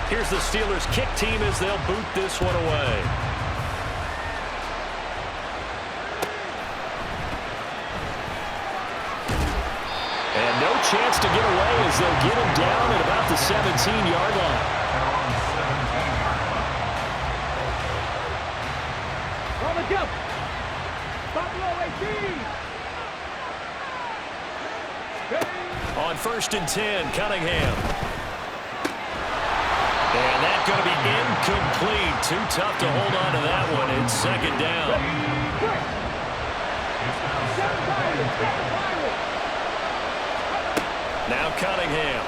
Here's the Steelers kick team as they'll boot this one away. And no chance to get away as they'll get him down at about the 17-yard line. On the jump. Buffalo 18. On 1st and 10, Cunningham. And that's going to be incomplete. Too tough to hold on to that one. It's 2nd down. Now Cunningham.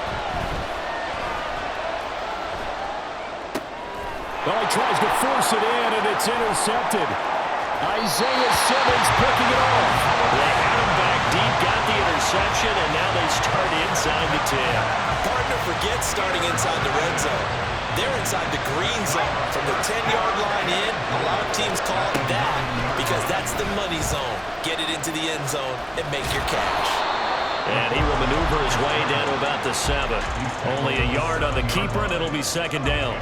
Well, he tries to force it in, and it's intercepted. Isaiah Simmons picking it off. They had him back deep, got the interception, and now they start inside the 10. Partner forgets starting inside the red zone. They're inside the green zone. From the 10-yard line in, a lot of teams call it that because that's the money zone. Get it into the end zone and make your cash. And he will maneuver his way down to about the 7. Only a yard on the keeper, and it'll be 2nd down.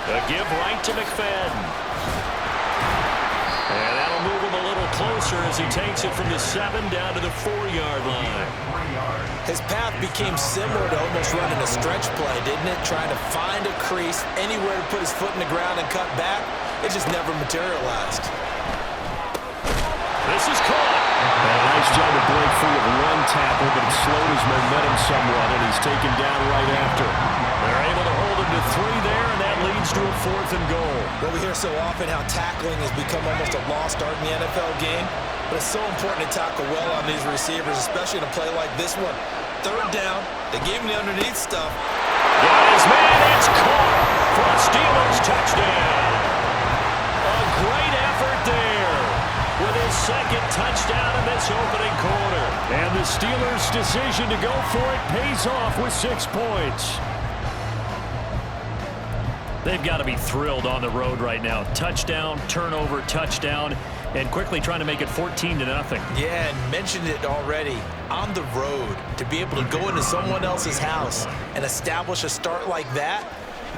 The give right to McFadden. And that'll move him a little closer as he takes it from the 7 down to the 4-yard line. His path became similar to almost running a stretch play, didn't it? Trying to find a crease, anywhere to put his foot in the ground and cut back. It just never materialized. This is caught. And a nice job to break free of one tackle, but it slowed his momentum somewhat, and he's taken down right after. They're able to hold him to 3 there, and that leads to a 4th and goal. Well, we hear so often how tackling has become almost a lost art in the NFL game, but it's so important to tackle well on these receivers, especially in a play like this one. 3rd down, they gave him the underneath stuff. Got his man, it's caught for a Steelers touchdown. A great effort there with his 2nd touchdown in this opening quarter. And the Steelers' decision to go for it pays off with 6 points. They've got to be thrilled on the road right now. Touchdown, turnover, touchdown, and quickly trying to make it 14-0. Yeah, and mentioned it already. On the road, to be able to go into someone else's house and establish a start like that,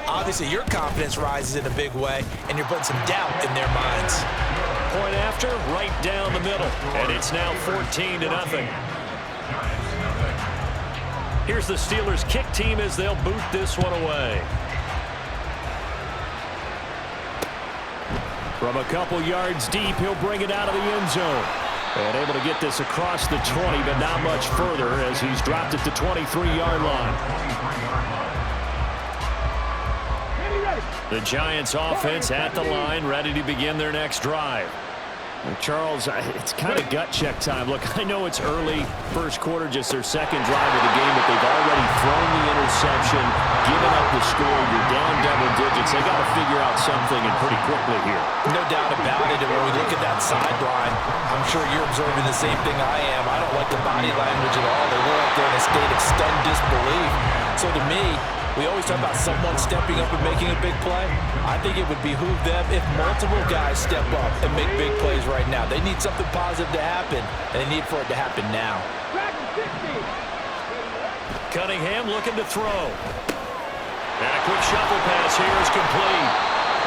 obviously your confidence rises in a big way, and you're putting some doubt in their minds. Point after, right down the middle, and it's now 14-0. Here's the Steelers kick team as they'll boot this one away. From a couple yards deep, he'll bring it out of the end zone. And able to get this across the 20, but not much further as he's dropped it to 23-yard line. The Giants offense at the line, ready to begin their next drive. Well, Charles, it's kind of gut check time. Look, I know it's early, first quarter, just their 2nd drive of the game, but they've already thrown the interception, given up the score. You're down double digits. They got to figure out something, and pretty quickly here. No doubt about it. And when we look at that sideline, I'm sure you're observing the same thing I am. I don't like the body language at all. They look like they're in a state of stunned disbelief. So to me, we always talk about someone stepping up and making a big play. I think it would behoove them if multiple guys step up and make big plays right now. They need something positive to happen, and they need for it to happen now. Cunningham looking to throw. And a quick shuffle pass here is complete.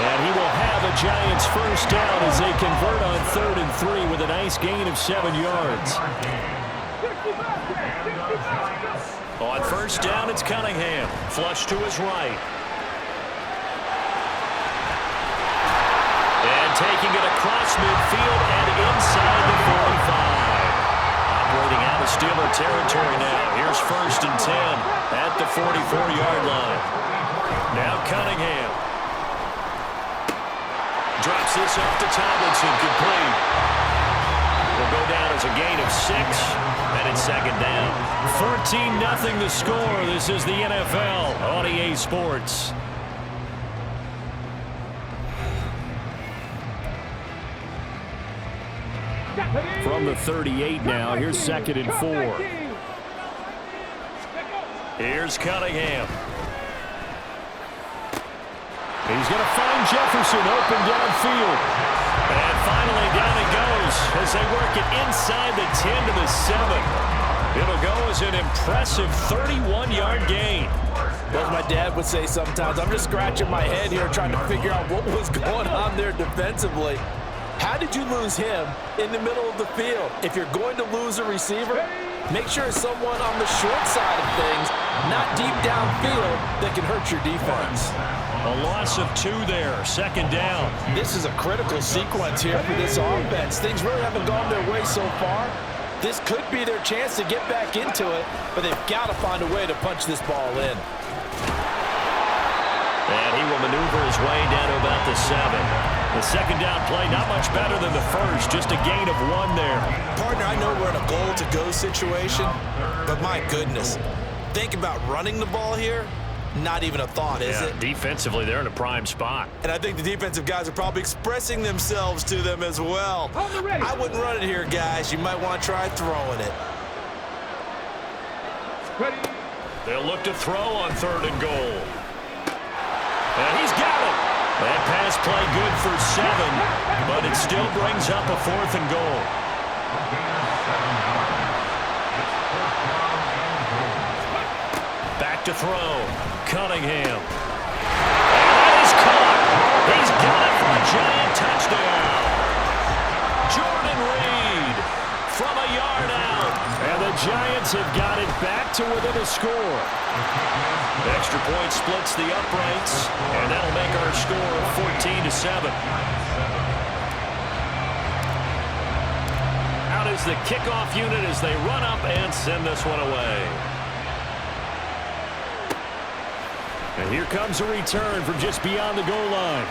And he will have a Giants first down as they convert on 3rd and 3 with a nice gain of 7 yards. On 1st down, it's Cunningham. Flush to his right. And taking it across midfield and inside the 45. Operating out of Steeler territory now. Here's 1st and 10 at the 44-yard line. Now Cunningham. Drops this off to Tomlinson, complete. Will go down as a gain of 6, and it's 2nd down. 14-0 the score. This is the NFL on EA Sports. From the 38 now, here's 2nd and 4. Here's Cunningham. He's going to find Jefferson open downfield. And finally down it goes as they work it inside the 10 to the 7. was an impressive 31-yard gain. As my dad would say sometimes, I'm just scratching my head here trying to figure out what was going on there defensively. How did you lose him in the middle of the field? If you're going to lose a receiver, make sure it's someone on the short side of things, not deep downfield, that can hurt your defense. A loss of 2 there, 2nd down. This is a critical sequence here for this offense. Things really haven't gone their way so far. This could be their chance to get back into it, but they've got to find a way to punch this ball in. And he will maneuver his way down to about the 7. The 2nd down play, not much better than the first, just a gain of 1 there. Partner, I know we're in a goal-to-go situation, but my goodness, think about running the ball here. Not even a thought, is it? Defensively, they're in a prime spot. And I think the defensive guys are probably expressing themselves to them as well. I wouldn't run it here, guys. You might want to try throwing it. Ready. They'll look to throw on 3rd and goal. And he's got it. That pass play good for 7, but it still brings up a 4th and goal. Back to throw. Cunningham. And that is caught. He's got it for a giant touchdown. Jordan Reed from a yard out. And the Giants have got it back to within a score. Extra point splits the uprights, and that'll make our score 14-7. Out is the kickoff unit as they run up and send this one away. And here comes a return from just beyond the goal line.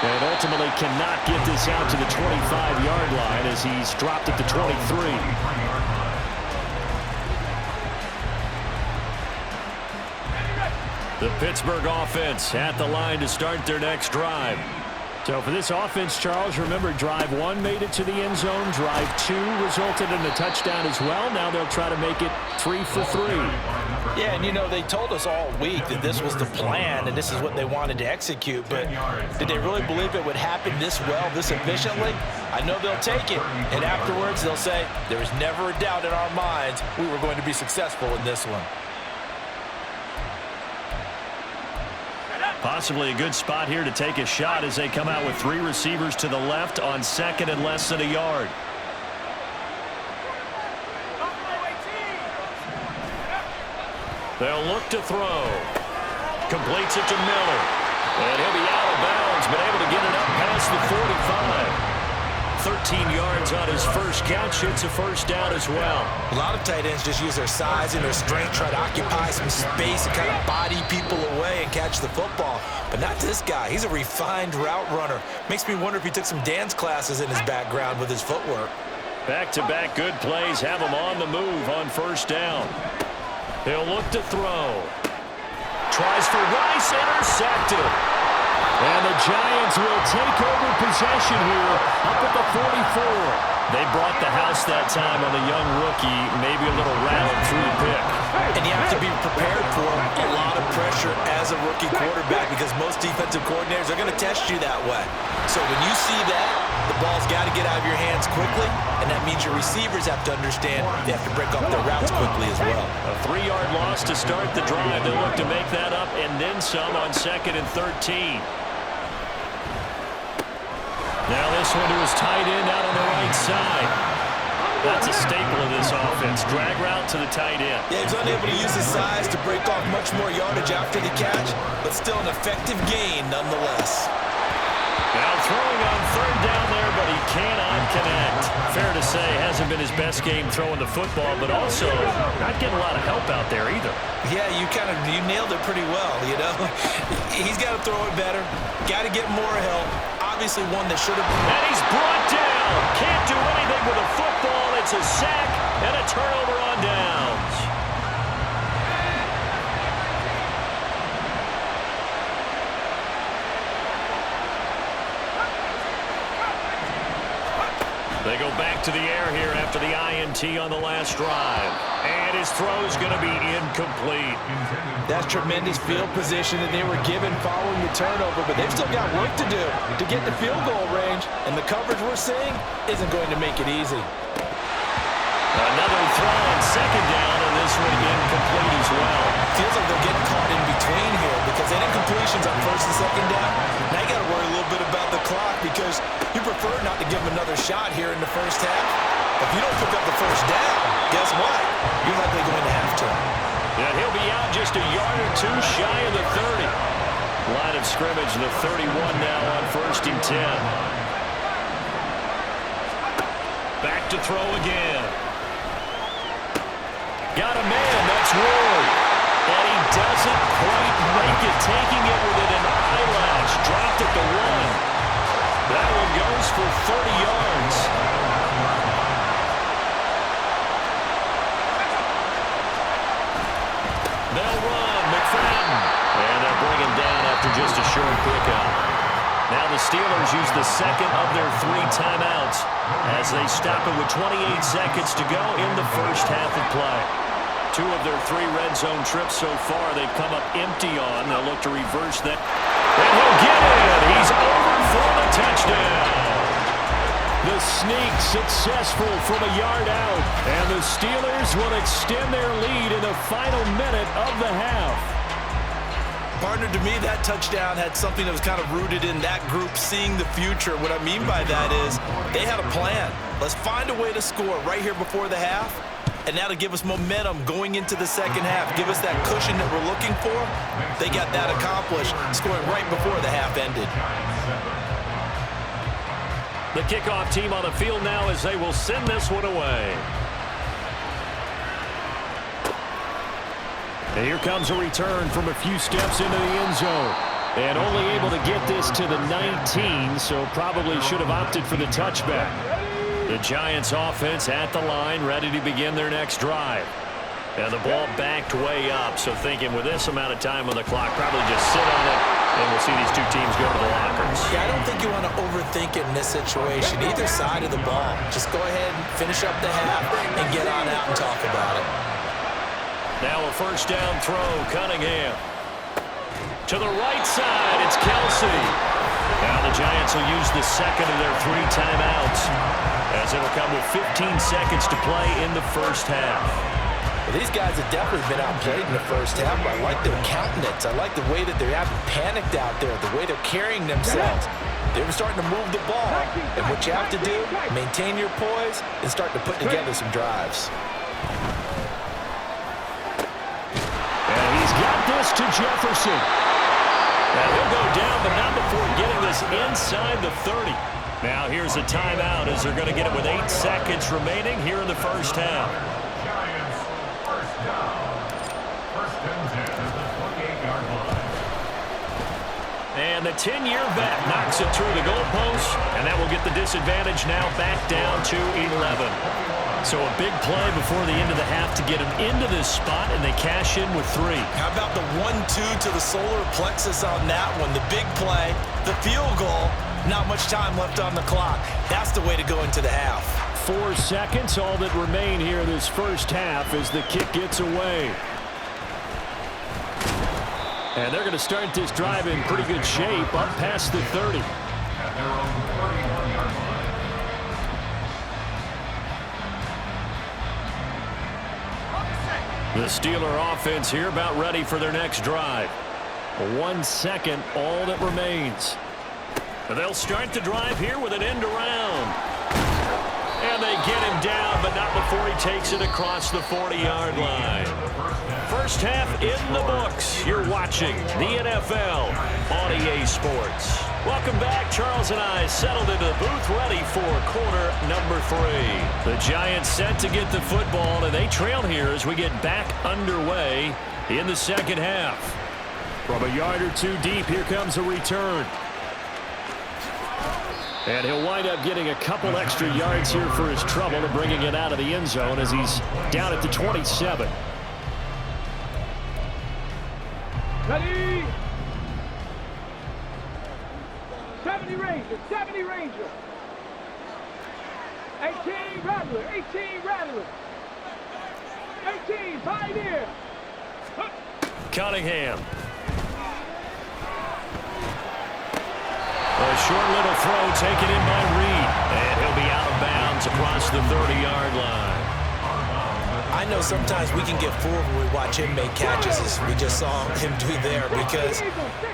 And ultimately cannot get this out to the 25-yard line as he's dropped at the 23. The Pittsburgh offense at the line to start their next drive. So for this offense, Charles, remember drive 1 made it to the end zone. Drive 2 resulted in a touchdown as well. Now they'll try to make it 3 for 3. Yeah, and you know, they told us all week that this was the plan and this is what they wanted to execute, but did they really believe it would happen this well, this efficiently? I know they'll take it, and afterwards they'll say, there was never a doubt in our minds we were going to be successful in this one. Possibly a good spot here to take a shot as they come out with 3 receivers to the left on 2nd and less than a yard. They'll look to throw. Completes it to Miller. And he'll be out of bounds, but able to get it up past the 45. 13 yards on his first catch. It's a first down as well. A lot of tight ends just use their size and their strength, try to occupy some space and kind of body people away and catch the football. But not this guy. He's a refined route runner. Makes me wonder if he took some dance classes in his background with his footwork. Back-to-back good plays have him on the move on first down. He'll look to throw. Tries for Rice, intercepted. And the Giants will take over possession here up at the 44. They brought the house that time on the young rookie, maybe a little rattled through the pick. And you have to be prepared for a lot of pressure as a rookie quarterback because most defensive coordinators are going to test you that way. So when you see that, the ball's got to get out of your hands quickly, and that means your receivers have to understand they have to break off their routes quickly as well. A 3-yard loss to start the drive. They look to make that up and then some on 2nd and 13. Now this one to his tight end out on the right side. That's a staple of this offense. Drag route to the tight end. Yeah, he's unable to use his size to break off much more yardage after the catch, but still an effective gain nonetheless. Now throwing on 3rd down there, but he cannot connect. Fair to say, hasn't been his best game throwing the football, but also not getting a lot of help out there either. Yeah, you nailed it pretty well, you know. He's got to throw it better. Got to get more help. Obviously one that should have been. And he's brought down. Can't do anything with a football. It's a sack and a turnover on downs. They go back to the air here after the INT on the last drive. And his throw's going to be incomplete. That's tremendous field position that they were given following the turnover, but they've still got work to do to get the field goal range, and the coverage we're seeing isn't going to make it easy. Another throw on 2nd situations on first and second down, now you got to worry a little bit about the clock because you prefer not to give them another shot here in the first half. If you don't pick up the first down, guess what? You're likely going to halftime. Yeah, he'll be out just a yard or two shy of the 30. Line of scrimmage, the 31 now on 1st and 10. Back to throw again. Got a man, that's Ward. And he doesn't quite make it, taking it within an eyelash. Dropped at the 1. That one goes for 30 yards. They'll run, McFadden. And they'll bring him down after just a short pickup. Now the Steelers use the second of their 3 timeouts as they stop it with 28 seconds to go in the first half of play. 2 of their 3 red zone trips so far they've come up empty on. They'll look to reverse that. And he'll get it. He's over for the touchdown. The sneak successful from a yard out. And the Steelers will extend their lead in the final minute of the half. Partner, to me, that touchdown had something that was kind of rooted in that group seeing the future. What I mean by that is they had a plan. Let's find a way to score right here before the half. And now to give us momentum going into the second half, give us that cushion that we're looking for, they got that accomplished, scoring right before the half ended. The kickoff team on the field now as they will send this one away. And here comes a return from a few steps into the end zone. And only able to get this to the 19, so probably should have opted for the touchback. The Giants offense at the line, ready to begin their next drive. And the ball backed way up, so thinking with this amount of time on the clock, probably just sit on it, and we'll see these 2 teams go to the lockers. Yeah, I don't think you want to overthink it in this situation, either side of the ball. Just go ahead and finish up the half and get on out and talk about it. Now a first down throw, Cunningham. To the right side, it's Kelsey. Now the Giants will use the second of their 3 timeouts as it'll come with 15 seconds to play in the first half. Well, these guys have definitely been outplayed in the first half, but I like their countenance. I like the way that they're panicked out there, the way they're carrying themselves. They're starting to move the ball, and what you have to do, maintain your poise and start to put together some drives. And he's got this to Jefferson. And he'll go down, but not before getting this inside the 30. Now here's a timeout as they're going to get it with 8 seconds remaining here in the first half. Giants, first down. First and 10 at the 28-yard line. And the 10-year vet knocks it through the goalpost, and that will get the disadvantage now back down to 11. So a big play before the end of the half to get them into this spot, and they cash in with 3. How about the 1-2 to the solar plexus on that one? The big play, the field goal, not much time left on the clock. That's the way to go into the half. 4 seconds, all that remain here this first half as the kick gets away. And they're going to start this drive in pretty good shape up past the 30. At their own 31-yard line. The Steeler offense here about ready for their next drive. 1 second, all that remains. They'll start the drive here with an end around. And they get him down, but not before he takes it across the 40-yard line. First half in the books. You're watching the NFL on EA Sports. Welcome back. Charles and I settled into the booth ready for quarter number 3. The Giants set to get the football, and they trail here as we get back underway in the second half. From a yard or 2 deep, here comes a return. And he'll wind up getting a couple extra yards here for his trouble and bringing it out of the end zone as he's down at the 27. Ready? 70 Ranger, 70 Ranger. 18 Rattler, 18 Rattler. 18 Pioneer. Cunningham. A short little throw taken in by Reed. And he'll be out of bounds across the 30-yard line. I know sometimes we can get fooled when we watch him make catches, as we just saw him do there, because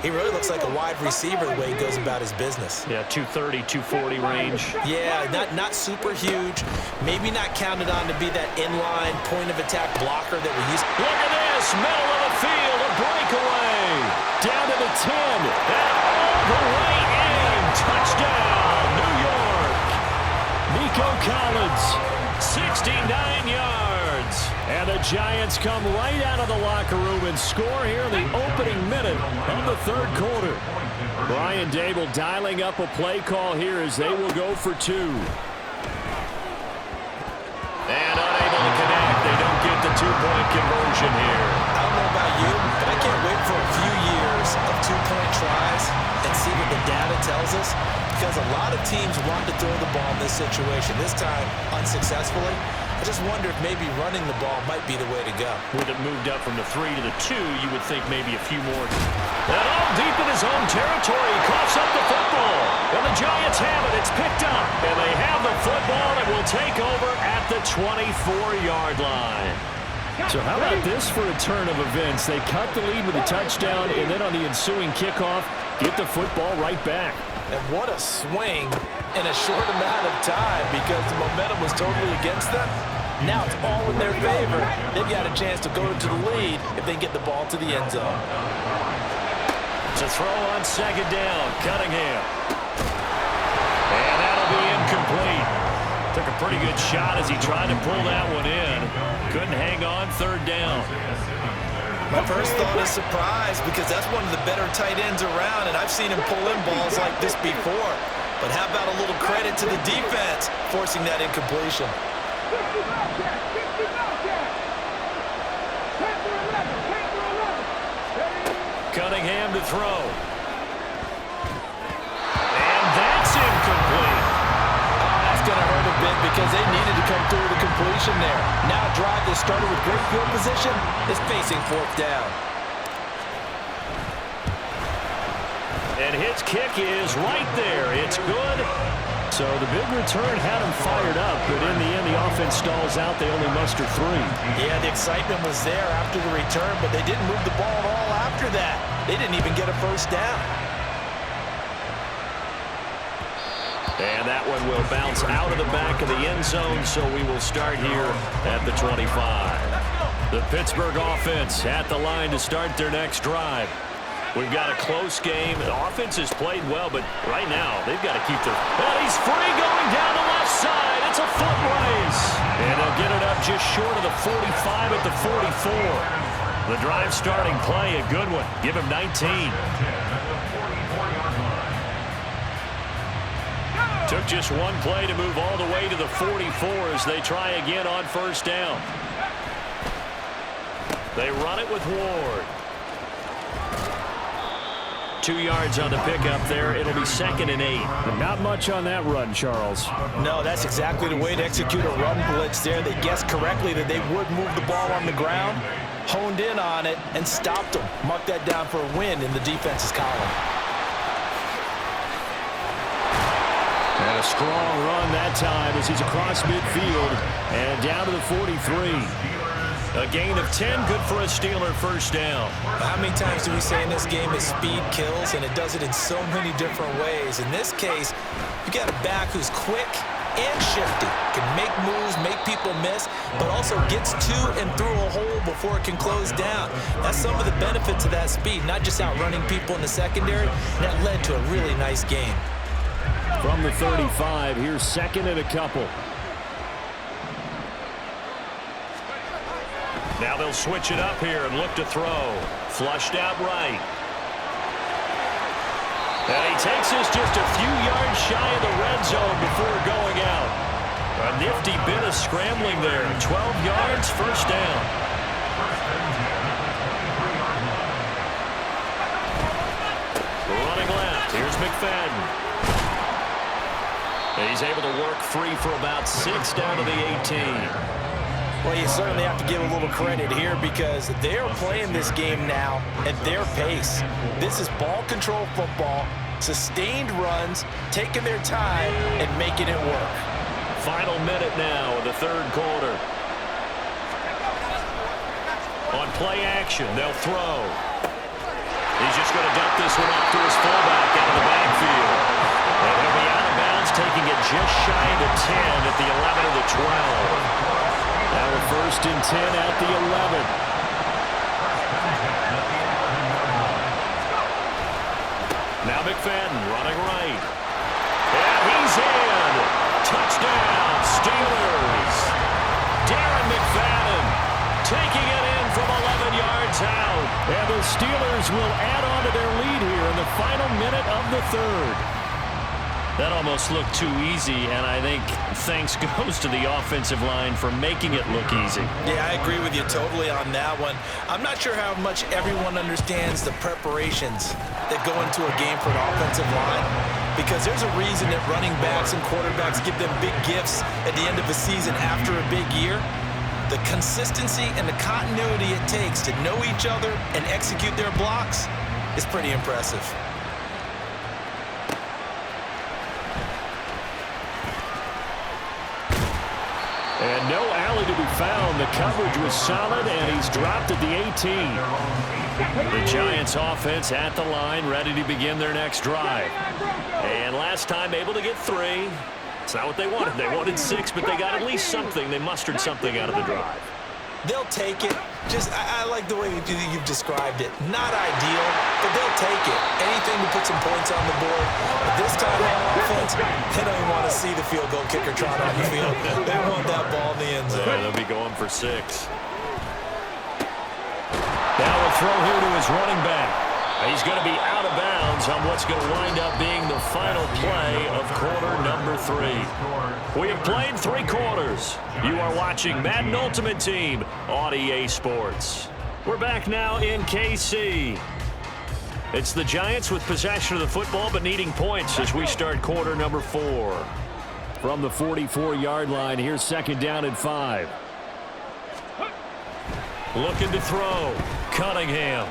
he really looks like a wide receiver the way he goes about his business. Yeah, 230, 240 range. Yeah, not super huge. Maybe not counted on to be that inline point-of-attack blocker that we used. Look at this, middle of the field, a breakaway. Down to the 10, and all the way in. Touchdown, New York. Nico Collins, 69 yards. And the Giants come right out of the locker room and score here in the opening minute of the third quarter. Brian Dable dialing up a play call here as they will go for 2. And unable to connect. They don't get the 2-point conversion here. I don't know about you, but I can't wait for a few years of 2-point tries and see what the data tells us, because a lot of teams want to throw the ball in this situation. This time, unsuccessfully. I just wonder if maybe running the ball might be the way to go. With it moved up from the 3 to the 2, you would think maybe a few more. And all deep in his own territory, he coughs up the football. And the Giants have it. It's picked up. And they have the football and will take over at the 24-yard line. So how about this for a turn of events? They cut the lead with a touchdown, and then on the ensuing kickoff, get the football right back. And what a swing in a short amount of time, because the momentum was totally against them. Now it's all in their favor. They've got a chance to go to the lead if they get the ball to the end zone. To throw on second down, Cunningham. And that'll be incomplete. Took a pretty good shot as he tried to pull that one in. Couldn't hang on third down. My first thought is surprise, because that's one of the better tight ends around, and I've seen him pull in balls like this before. But how about a little credit to the defense forcing that incompletion? Cunningham to throw. And that's incomplete. Oh, that's going to hurt a bit, because they needed to come through with a completion there. Now a drive that started with great field position is facing fourth down. And his kick is right there. It's good. So the big return had him fired up, but in the end, the offense stalls out. They only muster 3. Yeah, the excitement was there after the return, but they didn't move the ball at all after that. They didn't even get a first down. And that one will bounce out of the back of the end zone, so we will start here at the 25. The Pittsburgh offense at the line to start their next drive. We've got a close game. The offense has played well, but right now they've got to keep their... And he's free going down the left side. It's a foot race. And they'll get it up just short of the 45 at the 44. The drive starting play, a good one. Give him 19. Took just one play to move all the way to the 44 as they try again on first down. They run it with Ward. 2 yards on the pickup there. It'll be 2nd and 8. But not much on that run, Charles. No, that's exactly the way to execute a run blitz there. They guessed correctly that they would move the ball on the ground, honed in on it, and stopped them. Mark that down for a win in the defense's column. And a strong run that time as he's across midfield and down to the 43. A gain of 10, good for a Steeler first down. How many times do we say in this game that speed kills, and it does it in so many different ways? In this case, you got a back who's quick and shifty, can make moves, make people miss, but also gets to and through a hole before it can close down. That's some of the benefits of that speed, not just outrunning people in the secondary. That led to a really nice game. From the 35, here's 2nd and a couple. Now they'll switch it up here and look to throw. Flushed out right. And he takes this just a few yards shy of the red zone before going out. A nifty bit of scrambling there. 12 yards, first down. Running left. Here's McFadden. And he's able to work free for about 6 down to the 18. Well, you certainly have to give a little credit here, because they're playing this game now at their pace. This is ball control football, sustained runs, taking their time, and making it work. Final minute now of the third quarter. play action. They'll throw. He's just going to dump this one off to his fullback out of the backfield. And he'll be out of bounds, taking it just shy of the 10 at the 11 of the 12. Now a 1st and 10 at the 11. Now McFadden running right. And he's in. Touchdown, Steelers. Darren McFadden taking it in from 11 yards out. And the Steelers will add on to their lead here in the final minute of the 3rd. That almost looked too easy, and I think thanks goes to the offensive line for making it look easy. Yeah, I agree with you totally on that one. I'm not sure how much everyone understands the preparations that go into a game for an offensive line, because there's a reason that running backs and quarterbacks give them big gifts at the end of the season after a big year. The consistency and the continuity it takes to know each other and execute their blocks is pretty impressive. And no alley to be found. The coverage was solid, and he's dropped at the 18. The Giants offense at the line, ready to begin their next drive. And last time able to get 3. It's not what they wanted. They wanted 6, but they got at least something. They mustered something out of the drive. They'll take it. I like the way you've described it. Not ideal, but they'll take it. Anything to put some points on the board. But this time on offense, they don't even want to see the field goal kicker trot on the field. They want that ball in the end zone. Yeah, they'll be going for 6. Now a throw here to his running back. He's going to be out of bounds on what's going to wind up being the final play of quarter number 3. We have played 3 quarters. You are watching Madden Ultimate Team on EA Sports. We're back now in KC. It's the Giants with possession of the football but needing points as we start quarter number 4. From the 44-yard line, here's 2nd down and 5. Looking to throw. Cunningham.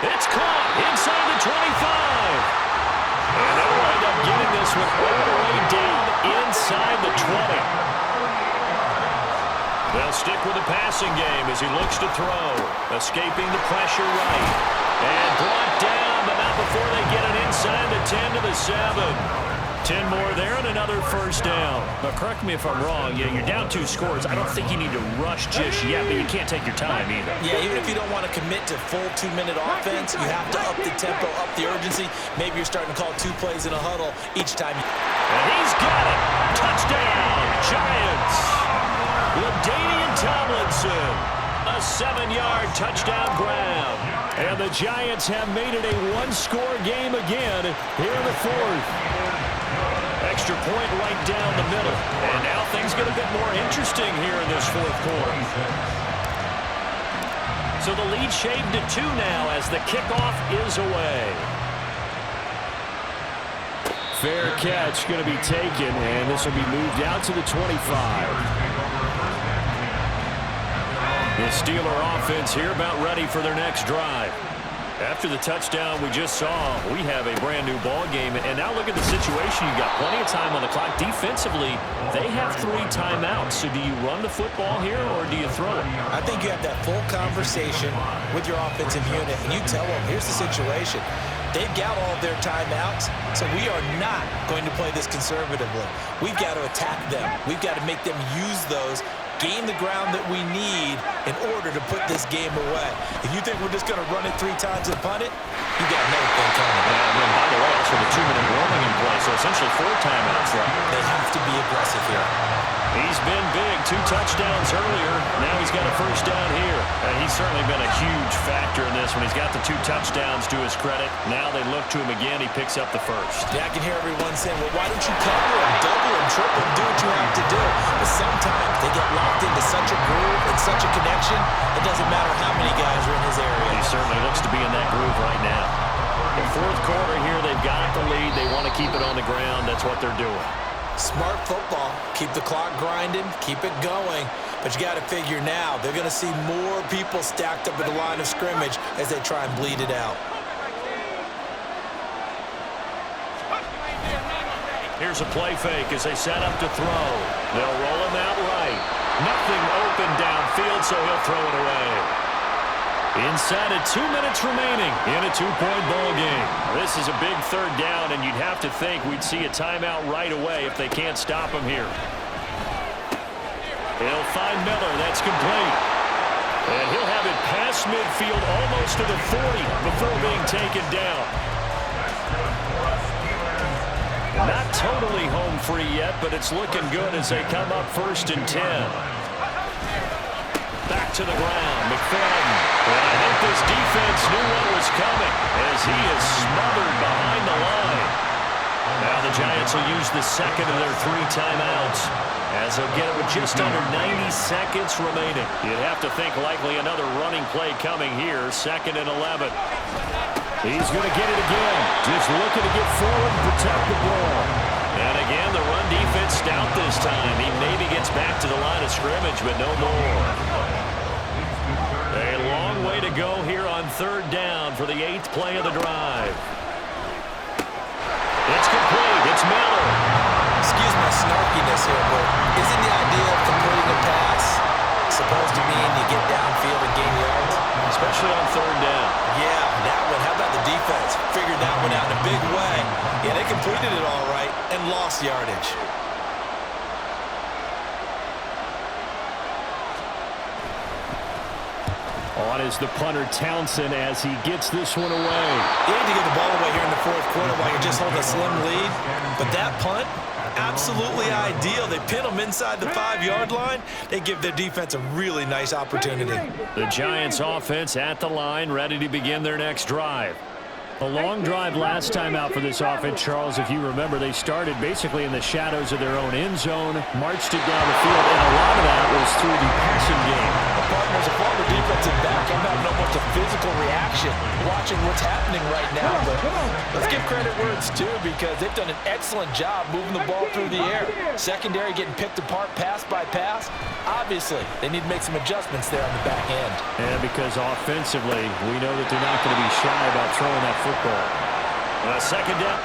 It's caught inside the 25. And they'll wind up getting this one all the way down inside the 20. They'll stick with the passing game as he looks to throw. Escaping the pressure right. And brought down, but not before they get it inside the 10 to the 7. 10 more there and another 1st down. Now, correct me if I'm wrong. Yeah, you're down 2 scores. I don't think you need to rush just yet, but you can't take your time either. Yeah, even if you don't want to commit to full 2-minute offense, you have to up the tempo, up the urgency. Maybe you're starting to call 2 plays in a huddle each time. And he's got it. Touchdown, Giants. LaDainian Tomlinson. A 7-yard touchdown grab. And the Giants have made it a 1-score game again here in the 4th. Extra point right down the middle. And now things get a bit more interesting here in this 4th quarter. So the lead shaved to 2 now as the kickoff is away. Fair catch going to be taken, and this will be moved out to the 25. The Steeler offense here about ready for their next drive. After the touchdown we just saw, we have a brand new ball game. And now look at the situation. You've got plenty of time on the clock. Defensively, they have 3 timeouts. So do you run the football here or do you throw it? I think you have that full conversation with your offensive unit, and you tell them, here's the situation. They've got all of their timeouts, so we are not going to play this conservatively. We've got to attack them. We've got to make them use those, gain the ground that we need in order to put this game away. If you think we're just going to run it 3 times and punt it, you got another thing coming. And then, by the way, also the 2-minute warning in play, so essentially 4 timeouts left. They have to be aggressive here. He's been big. 2 touchdowns earlier. Now he's got a 1st down here. And he's certainly been a huge factor in this when he's got the 2 touchdowns to his credit. Now they look to him again. He picks up the 1st. Yeah, I can hear everyone saying, well, why don't you cover him, double him, triple him, do what you have to do. But sometimes they get locked into such a groove and such a connection, it doesn't matter how many guys are in his area. He certainly looks to be in that groove right now. The 4th quarter here, they've got the lead. They want to keep it on the ground. That's what they're doing. Smart football. Keep the clock grinding. Keep it going. But you got to figure now, they're going to see more people stacked up at the line of scrimmage as they try and bleed it out. Here's a play fake as they set up to throw. They'll roll him out right. Nothing open downfield. midfield, so he'll throw it away. Inside of 2 minutes remaining in a 2-point ball game. This is a big third down, and you'd have to think we'd see a timeout right away if they can't stop him here. He'll find Miller. That's complete. And he'll have it past midfield almost to the 40 before being taken down. Not totally home free yet, but it's looking good as they come up 1st and 10. Back to the ground, McFadden. And I think this defense knew what was coming as he is smothered behind the line. Now the Giants will use the second of their 3 timeouts as they'll get it with just under 90 seconds remaining. You'd have to think likely another running play coming here, 2nd and 11. He's going to get it again. Just looking to get forward and protect the ball. And again, the run defense stout this time. He maybe gets back to the line of scrimmage, but no more. A long way to go here on 3rd down for the 8th play of the drive. It's complete. It's Miller. Excuse my snarkiness here, but isn't the idea of completing a pass supposed to mean you get downfield and gain yards? Especially on 3rd down. Yeah, that one. How about the defense? Figured that one out in a big way. Yeah, they completed it all right and lost yardage. On is the punter Townsend as he gets this one away. You need to get the ball away here in the 4th quarter while you're just holding a slim lead. But that punt, absolutely ideal. They pin them inside the 5-yard line. They give their defense a really nice opportunity. The Giants offense at the line, ready to begin their next drive. A long drive last time out for this offense, Charles. If you remember, they started basically in the shadows of their own end zone, marched it down the field, and a lot of that was through the passing game. As a former defensive back, I'm having almost a physical reaction watching what's happening right now. But let's give credit where it's due because they've done an excellent job moving the ball through the air. Secondary getting picked apart pass by pass. Obviously, they need to make some adjustments there on the back end. And because offensively, we know that they're not going to be shy about throwing that football. 2nd down.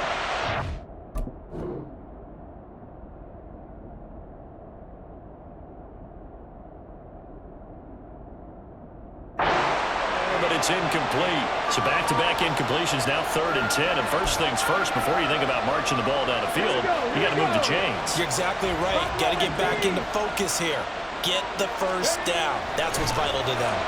It's incomplete. So back-to-back incompletions, now 3rd and 10. And first things first, before you think about marching the ball down the field, you got to move the chains. You're exactly right. Got to get back into focus here. Get the 1st down. That's what's vital to them.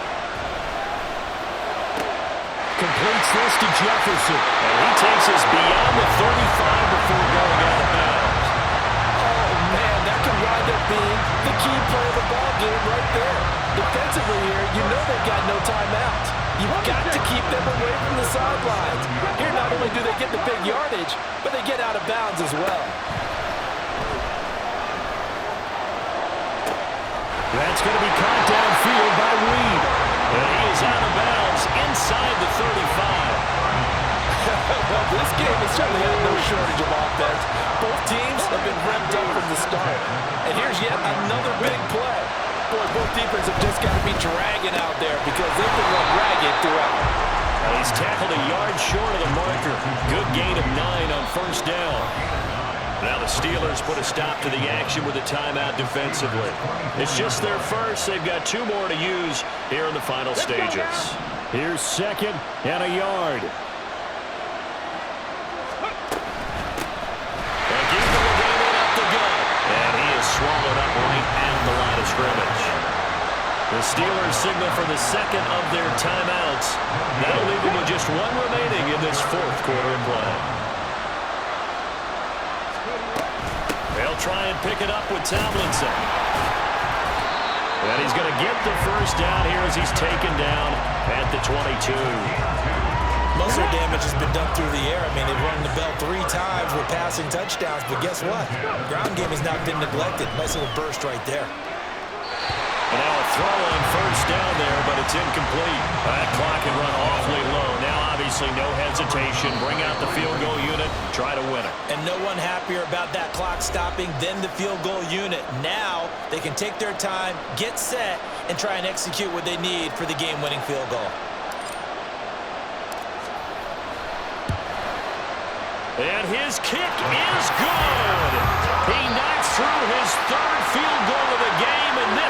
Completes this to Jefferson. And he takes us beyond the 35 before going out of bounds. Oh, man, that could wind up being the key play of the ball game right there. Defensively here, you know they've got no timeouts. You've got to keep them away from the sidelines. Here, not only do they get the big yardage, but they get out of bounds as well. That's going to be caught downfield by Reed. And he is out of bounds inside the 35. Well, this game has certainly had no shortage of offense. Both teams have been revved up from the start. And here's yet another big play. Boy, both defenses have just got to be dragging out there because they've been run ragged throughout. He's tackled a yard short of the marker. Good gain of 9 on 1st down. Now the Steelers put a stop to the action with a timeout defensively. It's just their first. They've got 2 more to use here in the final stages. Here's 2nd and a yard. Swallowed up right at the line of scrimmage. The Steelers signal for the 2nd of their timeouts. That'll leave them with just 1 remaining in this 4th quarter of play. They'll try and pick it up with Tomlinson. And he's going to get the 1st down here as he's taken down at the 22. Most of their damage has been done through the air. I mean, they've rung the bell 3 times with passing touchdowns, but guess what? Ground game has not been neglected. Nice little burst right there. And now a throw on 1st down there, but it's incomplete. That clock can run awfully low. Now, obviously, no hesitation. Bring out the field goal unit, try to win it. And no one happier about that clock stopping than the field goal unit. Now, they can take their time, get set, and try and execute what they need for the game-winning field goal. And his kick is good. He knocks through his 3rd field goal of the game, and this